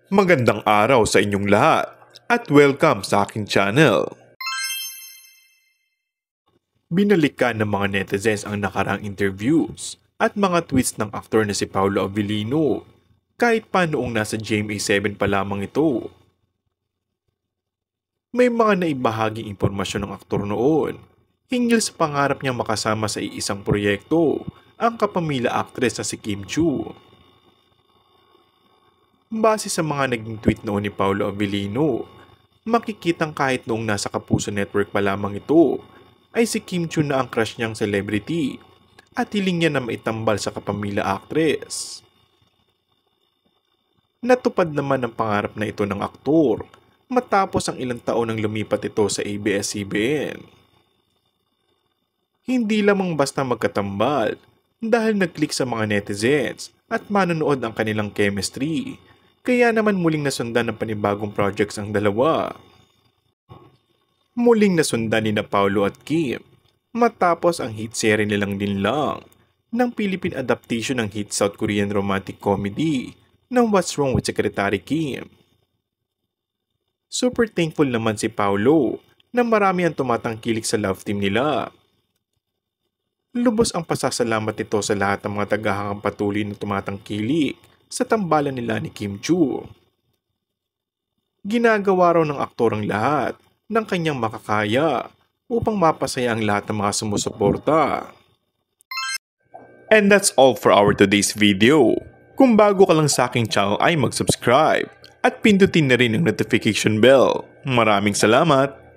Magandang araw sa inyong lahat at welcome sa aking channel. Binalikan ng mga netizens ang nakarang interviews at mga tweets ng aktor na si Paolo Abilino kahit pa noong nasa GMA7 pa lamang ito. May mga naibahaging impormasyon ng aktor noon hinggil sa pangarap niyang makasama sa iisang proyekto, ang kapamilya actress na si Kim Chiu. Base sa mga naging tweet noon ni Paolo Abilino, makikitang kahit noong nasa Kapuso Network pa lamang ito, ay si Kim Chiu na ang crush niyang celebrity at hiling niya na maitambal sa kapamilya actress. Natupad naman ang pangarap na ito ng aktor matapos ang ilang taon nang lumipat ito sa ABS-CBN. Hindi lamang basta magkatambal dahil nag-click sa mga netizens at manonood ang kanilang chemistry. Kaya naman muling nasundan ng panibagong projects ang dalawa. Muling nasundan ni na Paolo at Kim matapos ang hit series nilang Linlang ng Philippine adaptation ng hit South Korean romantic comedy ng What's Wrong with Secretary Kim. Super thankful naman si Paolo na marami ang tumatangkilik sa love team nila. Lubos ang pasasalamat nito sa lahat ng mga tagahanggang patuloy na tumatangkilik sa tambalan nila ni Kim Chiu. Ginagawa raw ng aktor ang lahat ng kanyang makakaya upang mapasaya ang lahat ng mga sumusuporta. And that's all for our today's video. Kung bago ka lang sa aking channel ay mag-subscribe at pindutin na rin ang notification bell. Maraming salamat!